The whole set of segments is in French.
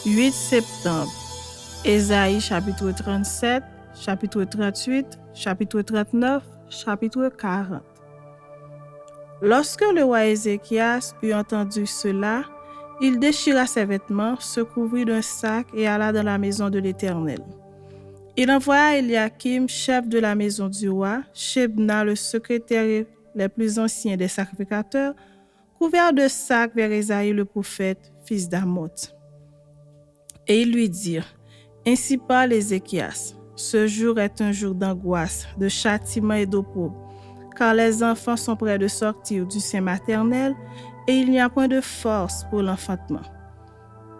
8 septembre. Ésaïe chapitre 37, chapitre 38, chapitre 39, chapitre 40. Lorsque le roi Ézéchias eut entendu cela, il déchira ses vêtements, se couvrit d'un sac et alla dans la maison de l'Éternel. Il envoya Eliakim, chef de la maison du roi, Shebna, le secrétaire et les plus anciens des sacrificateurs, couverts de sacs vers Ésaïe le prophète, fils d'Amoth. Et ils lui dirent, « Ainsi parle Ézéchias, ce jour est un jour d'angoisse, de châtiment et d'opprobre, car les enfants sont près de sortir du sein maternel et il n'y a point de force pour l'enfantement.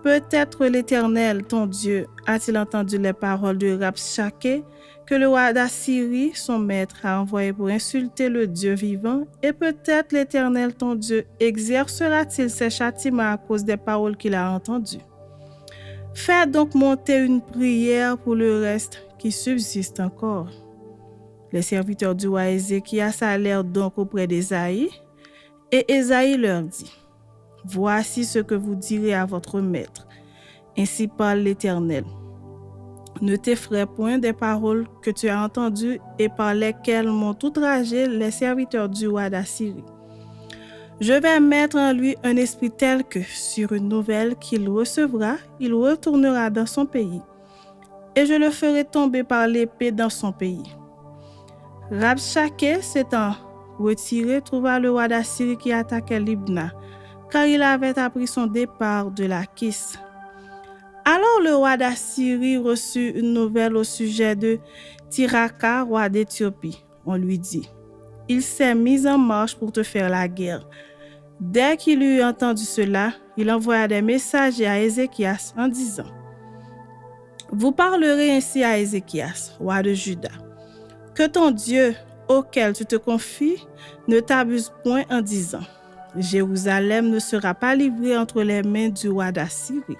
Peut-être l'Éternel, ton Dieu, a-t-il entendu les paroles de Rabshakeh que le roi d'Assyrie, son maître, a envoyé pour insulter le Dieu vivant, et peut-être l'Éternel, ton Dieu, exercera-t-il ses châtiments à cause des paroles qu'il a entendues. Fais donc monter une prière pour le reste qui subsiste encore. » Les serviteurs du roi Ézéchias allèrent donc auprès d'Ésaïe, et Ésaïe leur dit, « Voici ce que vous direz à votre maître. Ainsi parle l'Éternel. Ne t'effraie point des paroles que tu as entendues et par lesquelles m'ont outragé les serviteurs du roi d'Assyrie. Je vais mettre en lui un esprit tel que, sur une nouvelle qu'il recevra, il retournera dans son pays, et je le ferai tomber par l'épée dans son pays. » Rabshakeh s'étant retiré, trouva le roi d'Assyrie qui attaquait Libna, car il avait appris son départ de Lachish. Alors le roi d'Assyrie reçut une nouvelle au sujet de Tirhaka, roi d'Éthiopie. On lui dit, « Il s'est mis en marche pour te faire la guerre. » Dès qu'il eut entendu cela, il envoya des messagers à Ézéchias en disant, « Vous parlerez ainsi à Ézéchias, roi de Juda. Que ton Dieu, auquel tu te confies, ne t'abuse point en disant, « Jérusalem ne sera pas livrée entre les mains du roi d'Assyrie. »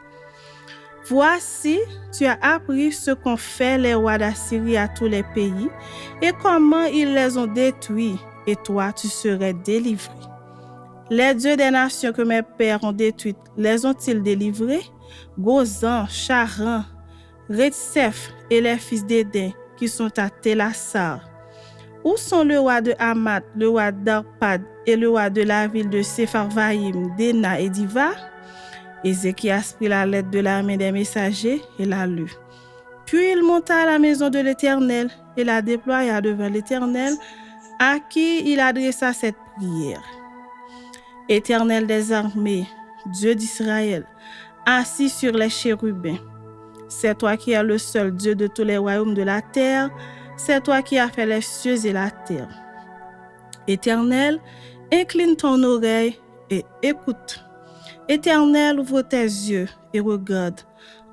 Voici, tu as appris ce qu'ont fait les rois d'Assyrie à tous les pays et comment ils les ont détruits, et toi tu serais délivré. Les dieux des nations que mes pères ont détruites, les ont-ils délivrés? Gozan, Charan, Retsef et les fils d'Éden qui sont à Télassar. Où sont le roi de Hamath, le roi d'Arpad et le roi de la ville de Sepharvaïm, Déna et Diva? Ézéchias prit la lettre de la main des messagers et la lut. Puis il monta à la maison de l'Éternel et la déploya devant l'Éternel, à qui il adressa cette prière. Éternel des armées, Dieu d'Israël, assis sur les chérubins, c'est toi qui es le seul Dieu de tous les royaumes de la terre, c'est toi qui as fait les cieux et la terre. Éternel, incline ton oreille et écoute. Éternel, ouvre tes yeux et regarde.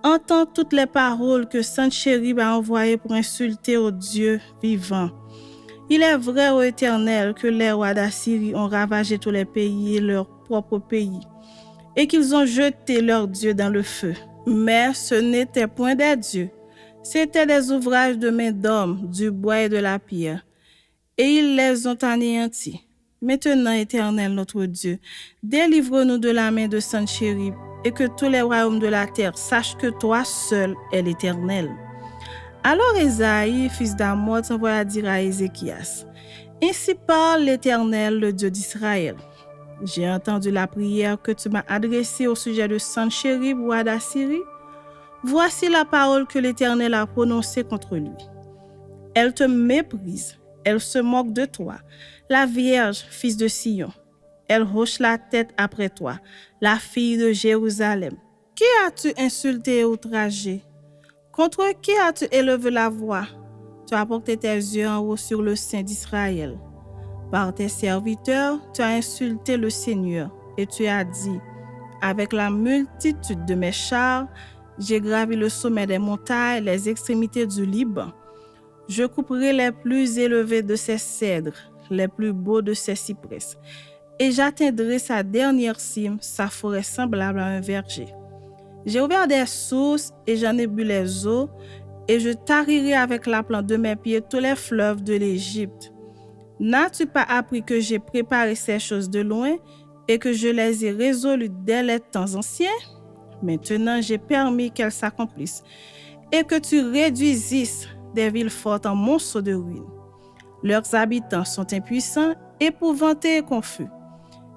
Entends toutes les paroles que Senchérib a envoyées pour insulter au Dieu vivant. Il est vrai, ô Éternel, que les rois d'Assyrie ont ravagé tous les pays et leur propre pays, et qu'ils ont jeté leurs dieux dans le feu. Mais ce n'étaient point des dieux, c'étaient des ouvrages de main d'hommes, du bois et de la pierre, et ils les ont anéantis. Maintenant, Éternel notre Dieu, délivre-nous de la main de Senchérib, et que tous les royaumes de la terre sachent que toi seul es l'Éternel. Alors Ésaïe, fils d'Amoth, envoya dire à Ézéchias, « Ainsi parle l'Éternel, le Dieu d'Israël. J'ai entendu la prière que tu m'as adressée au sujet de Senchérib, roi d'Assyrie. Voici la parole que l'Éternel a prononcée contre lui. Elle te méprise, elle se moque de toi, la Vierge, fils de Sion. Elle hoche la tête après toi, la fille de Jérusalem. Qui as-tu insulté et outragé? Contre qui as-tu élevé la voix? Tu as porté tes yeux en haut sur le sein d'Israël. Par tes serviteurs, tu as insulté le Seigneur, et tu as dit, avec la multitude de mes chars, j'ai gravi le sommet des montagnes, les extrémités du Liban. Je couperai les plus élevés de ses cèdres, les plus beaux de ses cyprès, et j'atteindrai sa dernière cime, sa forêt semblable à un verger. J'ai ouvert des sources et j'en ai bu les eaux, et je tarirai avec la plante de mes pieds tous les fleuves de l'Égypte. N'as-tu pas appris que j'ai préparé ces choses de loin et que je les ai résolues dès les temps anciens? Maintenant, j'ai permis qu'elles s'accomplissent et que tu réduisisses des villes fortes en monceaux de ruines. Leurs habitants sont impuissants, épouvantés et confus.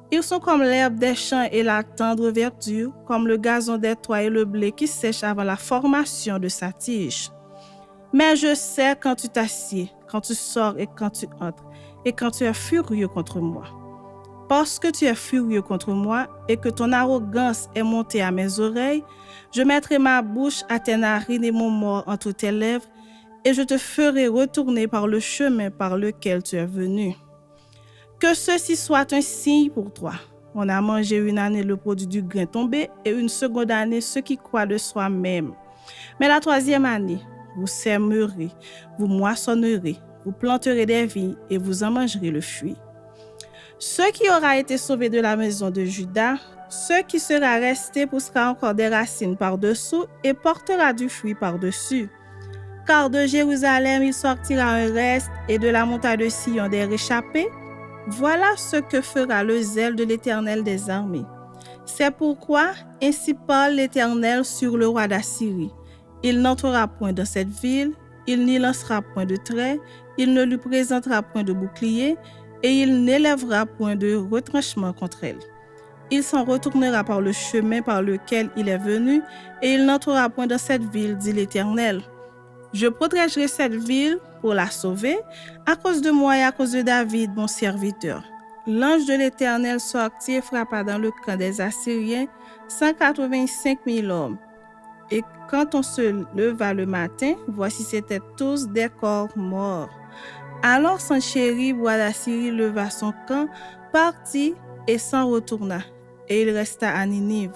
Ils sont comme l'herbe des champs et la tendre verdure, comme le gazon des toits et le blé qui sèche avant la formation de sa tige. Mais je sais quand tu t'assieds, quand tu sors et quand tu entres, et quand tu es furieux contre moi. Parce que tu es furieux contre moi et que ton arrogance est montée à mes oreilles, je mettrai ma bouche à tes narines et mon mort entre tes lèvres, et je te ferai retourner par le chemin par lequel tu es venu. Que ceci soit un signe pour toi. On a mangé une année le produit du grain tombé et une seconde année ceux qui croient de soi-même. Mais la troisième année, vous sèmerez, vous moissonnerez, vous planterez des vignes et vous en mangerez le fruit. Ce qui aura été sauvé de la maison de Juda, ce qui sera resté poussera encore des racines par-dessous et portera du fruit par-dessus. Car de Jérusalem il sortira un reste et de la montagne de Sion des réchappés. Voilà ce que fera le zèle de l'Éternel des armées. C'est pourquoi, ainsi parle l'Éternel sur le roi d'Assyrie. Il n'entrera point dans cette ville, il n'y lancera point de trait, il ne lui présentera point de bouclier, et il n'élèvera point de retranchement contre elle. Il s'en retournera par le chemin par lequel il est venu, et il n'entrera point dans cette ville, dit l'Éternel. Je protégerai cette ville pour la sauver, à cause de moi et à cause de David, mon serviteur. L'ange de l'Éternel sortit et frappa dans le camp des Assyriens 185 000 hommes. Et quand on se leva le matin, voici c'étaient tous des corps morts. Alors Sanchérib, roi d'Assyrie, leva son camp, partit et s'en retourna, et il resta à Ninive.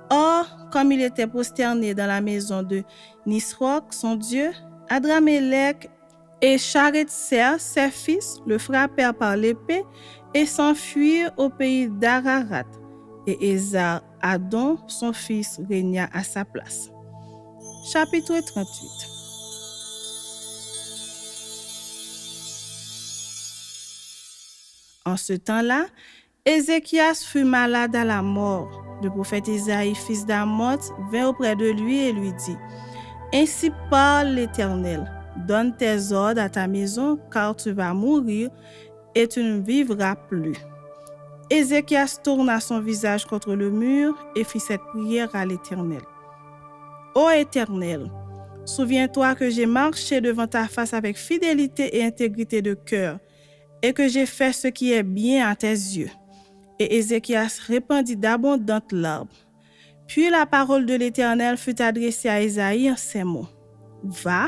Or, comme il était prosterné dans la maison de Nisroch, son dieu, Adramélec et Charetser, ses fils, le frappèrent par l'épée et s'enfuirent au pays d'Ararat. Et Esar-Hadon, son fils, régna à sa place. Chapitre 38. En ce temps-là, Ézéchias fut malade à la mort. Le prophète Isaïe, fils d'Amoz, vint auprès de lui et lui dit : Ainsi parle l'Éternel, donne tes ordres à ta maison, car tu vas mourir et tu ne vivras plus. Ézéchias tourna son visage contre le mur et fit cette prière à l'Éternel. Ô Éternel, souviens-toi que j'ai marché devant ta face avec fidélité et intégrité de cœur, et que j'ai fait ce qui est bien à tes yeux. Et Ézéchias répandit d'abondantes larmes. Puis la parole de l'Éternel fut adressée à Isaïe en ces mots. Va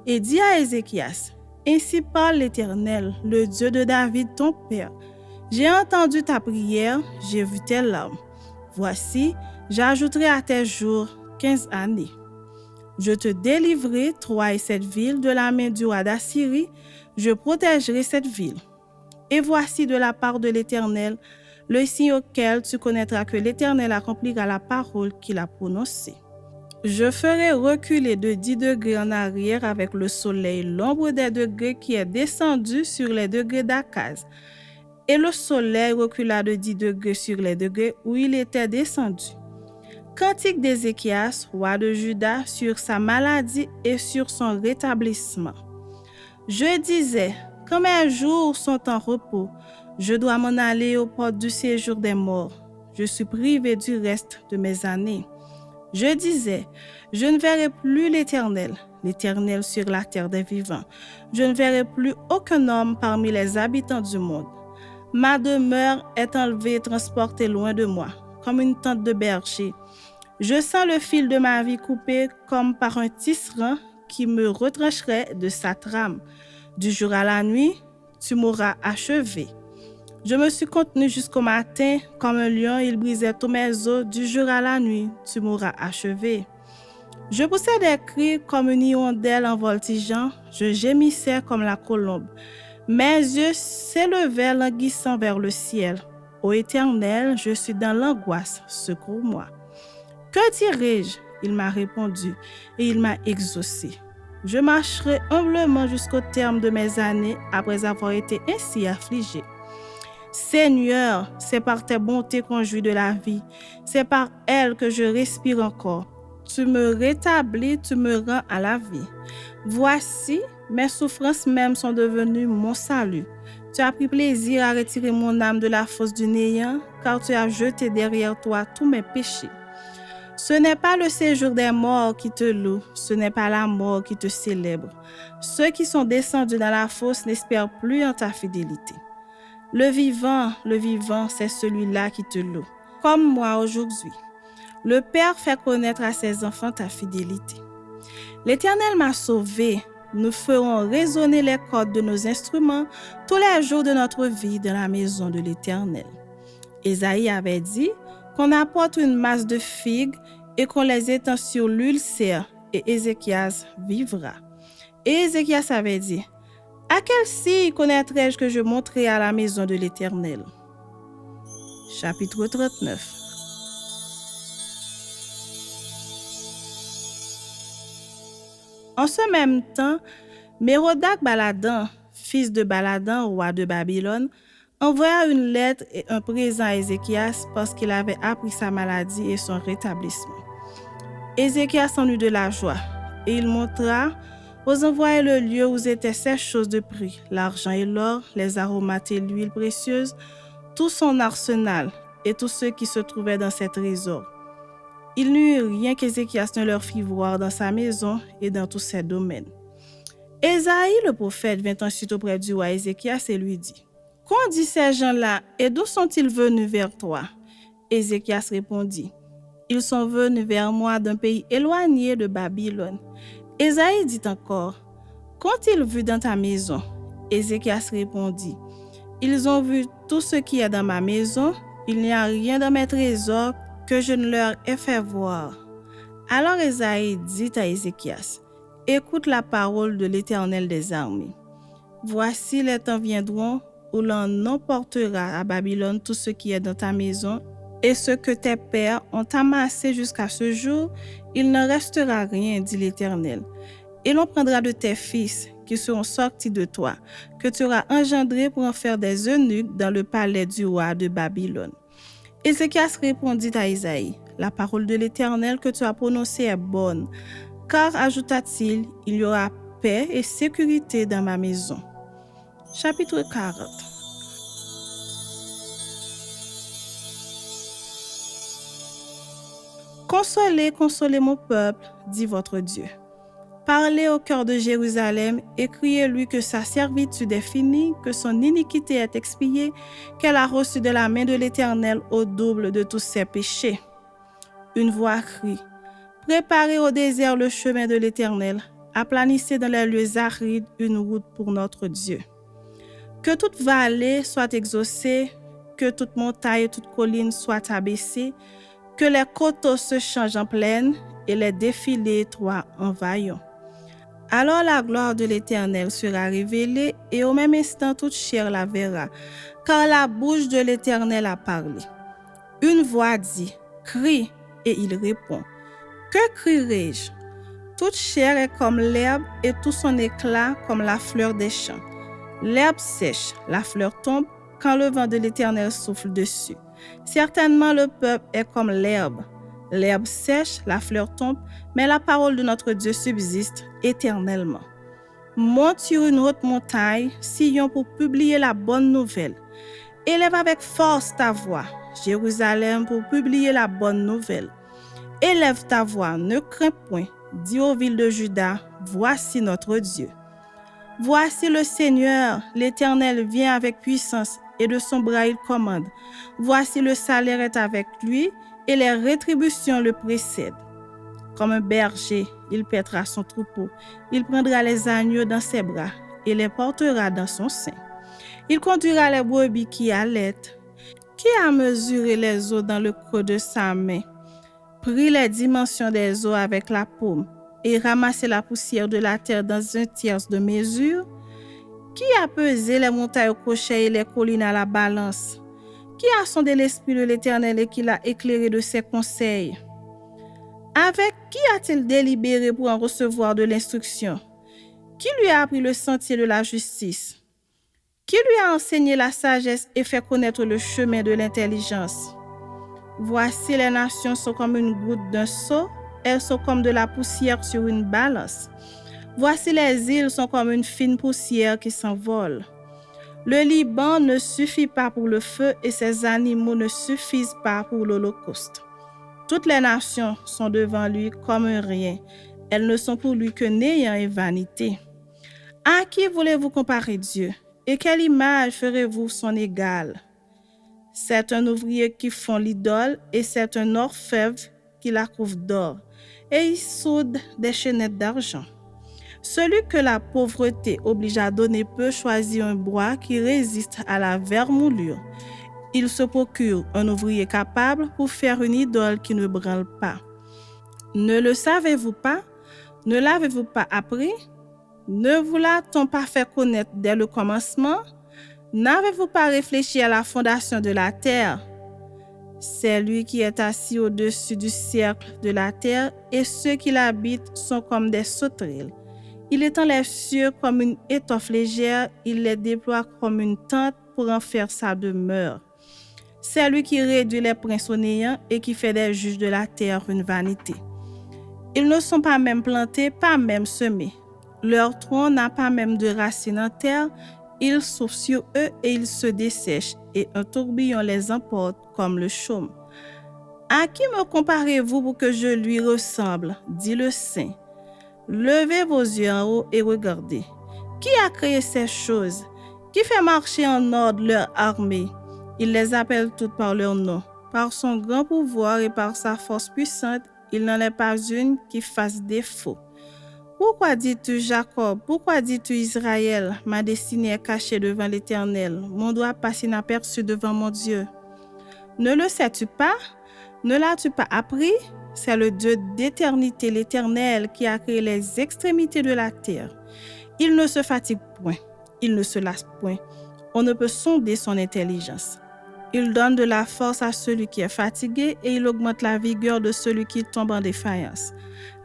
et dis à Ézéchias, ainsi parle l'Éternel, le Dieu de David ton père. J'ai entendu ta prière, j'ai vu tes larmes. Voici, j'ajouterai à tes jours 15 années. Je te délivrerai, toi et cette ville, de la main du roi d'Assyrie. Je protégerai cette ville. Et voici de la part de l'Éternel le signe auquel tu connaîtras que l'Éternel accomplira la parole qu'il a prononcée. Je ferai reculer de 10 degrés en arrière avec le soleil l'ombre des degrés qui est descendu sur les degrés d'Akaz. Et le soleil recula de 10 degrés sur les degrés où il était descendu. Cantique d'Ézéchias, roi de Juda, sur sa maladie et sur son rétablissement. Je disais, quand mes jours sont en repos, je dois m'en aller aux portes du séjour des morts. Je suis privé du reste de mes années. Je disais, je ne verrai plus l'Éternel sur la terre des vivants. Je ne verrai plus aucun homme parmi les habitants du monde. Ma demeure est enlevée et transportée loin de moi, comme une tente de berger. Je sens le fil de ma vie coupé comme par un tisserand qui me retrancherait de sa trame. Du jour à la nuit, tu m'auras achevé. Je me suis contenu jusqu'au matin, comme un lion, il brisait tous mes os. Du jour à la nuit, tu m'auras achevé. Je poussais des cris comme une hirondelle en voltigeant, je gémissais comme la colombe. Mes yeux s'élevaient languissant vers le ciel. Ô Éternel, je suis dans l'angoisse, secours-moi. Que dirai-je ? Il m'a répondu et il m'a exaucé. Je marcherai humblement jusqu'au terme de mes années après avoir été ainsi affligé. Seigneur, c'est par tes bontés qu'on jouit de la vie. C'est par elles que je respire encore. Tu me rétablis, tu me rends à la vie. Voici, mes souffrances même sont devenues mon salut. Tu as pris plaisir à retirer mon âme de la fosse du néant, car tu as jeté derrière toi tous mes péchés. Ce n'est pas le séjour des morts qui te loue, ce n'est pas la mort qui te célèbre. Ceux qui sont descendus dans la fosse n'espèrent plus en ta fidélité. Le vivant, c'est celui-là qui te loue, comme moi aujourd'hui. Le Père fait connaître à ses enfants ta fidélité. L'Éternel m'a sauvé. Nous ferons résonner les cordes de nos instruments tous les jours de notre vie dans la maison de l'Éternel. Ésaïe avait dit qu'on apporte une masse de figues et qu'on les étend sur l'ulcère, et Ézéchias vivra. Et Ézéchias avait dit: à quel signe connaîtrai-je que je monterai à la maison de l'Éternel? Chapitre 39. En ce même temps, Mérodach Baladan, fils de Baladan, roi de Babylone, envoya une lettre et un présent à Ézéchias parce qu'il avait appris sa maladie et son rétablissement. Ézéchias en eut de la joie, et il montra aux envoyés le lieu où étaient ces choses de prix, l'argent et l'or, les aromates et l'huile précieuse, tout son arsenal et tous ceux qui se trouvaient dans ses trésors. Il n'y eut rien qu'Ézéchias ne leur fit voir dans sa maison et dans tous ses domaines. Ésaïe le prophète vint ensuite auprès du roi Ézéchias et lui dit: qu'ont dit ces gens-là et d'où sont-ils venus vers toi? Ézéchias répondit: ils sont venus vers moi d'un pays éloigné de Babylone. Ésaïe dit encore: qu'ont-ils vu dans ta maison? Ézéchias répondit: ils ont vu tout ce qui est dans ma maison, il n'y a rien dans mes trésors que je ne leur ai fait voir. Alors Ésaïe dit à Ézéchias: écoute la parole de l'Éternel des armées. Voici les temps viendront où l'on emportera à Babylone tout ce qui est dans ta maison, et ce que tes pères ont amassé jusqu'à ce jour, il ne restera rien, dit l'Éternel. Et l'on prendra de tes fils qui seront sortis de toi, que tu auras engendrés pour en faire des eunuques dans le palais du roi de Babylone. Ézéchias répondit à Ésaïe: la parole de l'Éternel que tu as prononcée est bonne, car, ajouta-t-il, il y aura paix et sécurité dans ma maison. Chapitre 40. Consolez, consolez mon peuple, dit votre Dieu. Parlez au cœur de Jérusalem et criez-lui que sa servitude est finie, que son iniquité est expiée, qu'elle a reçu de la main de l'Éternel au double de tous ses péchés. Une voix crie: préparez au désert le chemin de l'Éternel, aplanissez dans les lieux arides une route pour notre Dieu. Que toute vallée soit exaucée, que toute montagne et toute colline soit abaissée, que les coteaux se changent en plaine et les défilés étroits en vaillants. Alors la gloire de l'Éternel sera révélée et au même instant toute chair la verra, car la bouche de l'Éternel a parlé. Une voix dit: crie, et il répond: que crierai-je? Toute chair est comme l'herbe et tout son éclat comme la fleur des champs. L'herbe sèche, la fleur tombe quand le vent de l'Éternel souffle dessus. Certainement le peuple est comme l'herbe. L'herbe sèche, la fleur tombe, mais la parole de notre Dieu subsiste éternellement. Monte sur une haute montagne, Sion, pour publier la bonne nouvelle. Élève avec force ta voix, Jérusalem, pour publier la bonne nouvelle. Élève ta voix, ne crains point, dis aux villes de Juda: voici notre Dieu. Voici le Seigneur, l'Éternel vient avec puissance, et de son bras il commande. Voici le salaire est avec lui, et les rétributions le précèdent. Comme un berger, il paîtra son troupeau, il prendra les agneaux dans ses bras, et les portera dans son sein. Il conduira les brebis qui allaitent. Qui a mesuré les eaux dans le creux de sa main, pris les dimensions des eaux avec la paume, et ramassé la poussière de la terre dans un tierce de mesure? Qui a pesé les montagnes au crochet et les collines à la balance? Qui a sondé l'esprit de l'Éternel et qui l'a éclairé de ses conseils? Avec qui a-t-il délibéré pour en recevoir de l'instruction? Qui lui a appris le sentier de la justice? Qui lui a enseigné la sagesse et fait connaître le chemin de l'intelligence? Voici les nations sont comme une goutte d'un seau, elles sont comme de la poussière sur une balance. Voici les îles sont comme une fine poussière qui s'envole. Le Liban ne suffit pas pour le feu et ses animaux ne suffisent pas pour l'holocauste. Toutes les nations sont devant lui comme un rien. Elles ne sont pour lui que néant et vanité. À qui voulez-vous comparer Dieu? Et quelle image ferez-vous son égal? C'est un ouvrier qui fond l'idole et c'est un orfèvre qui la couvre d'or. Et il soude des chaînettes d'argent. Celui que la pauvreté oblige à donner peu choisit un bois qui résiste à la vermoulure. Il se procure un ouvrier capable pour faire une idole qui ne branle pas. Ne le savez-vous pas? Ne l'avez-vous pas appris? Ne vous l'a-t-on pas fait connaître dès le commencement? N'avez-vous pas réfléchi à la fondation de la terre? C'est lui qui est assis au-dessus du cercle de la terre et ceux qui l'habitent sont comme des sauterelles. Il étend les cieux comme une étoffe légère, il les déploie comme une tente pour en faire sa demeure. C'est lui qui réduit les princes au néant et qui fait des juges de la terre une vanité. Ils ne sont pas même plantés, pas même semés. Leur tronc n'a pas même de racines en terre, ils soufflent sur eux et ils se dessèchent, et un tourbillon les emporte comme le chaume. À qui me comparez-vous pour que je lui ressemble? Dit le Saint. Levez vos yeux en haut et regardez. Qui a créé ces choses? Qui fait marcher en ordre leur armée? Il les appelle toutes par leur nom. Par son grand pouvoir et par sa force puissante, il n'en est pas une qui fasse défaut. Pourquoi dis-tu Jacob? Pourquoi dis-tu Israël? Ma destinée est cachée devant l'Éternel. Mon doigt passe inaperçu devant mon Dieu. Ne le sais-tu pas? Ne l'as-tu pas appris? C'est le Dieu d'éternité, l'Éternel, qui a créé les extrémités de la terre. Il ne se fatigue point, il ne se lasse point. On ne peut sonder son intelligence. Il donne de la force à celui qui est fatigué et il augmente la vigueur de celui qui tombe en défaillance.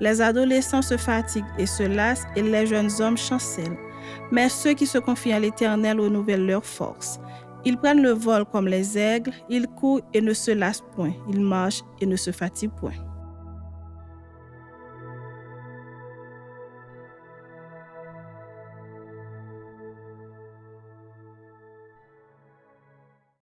Les adolescents se fatiguent et se lassent et les jeunes hommes chancellent. Mais ceux qui se confient à l'Éternel renouvellent leur force. Ils prennent le vol comme les aigles, ils courent et ne se lassent point, ils marchent et ne se fatiguent point.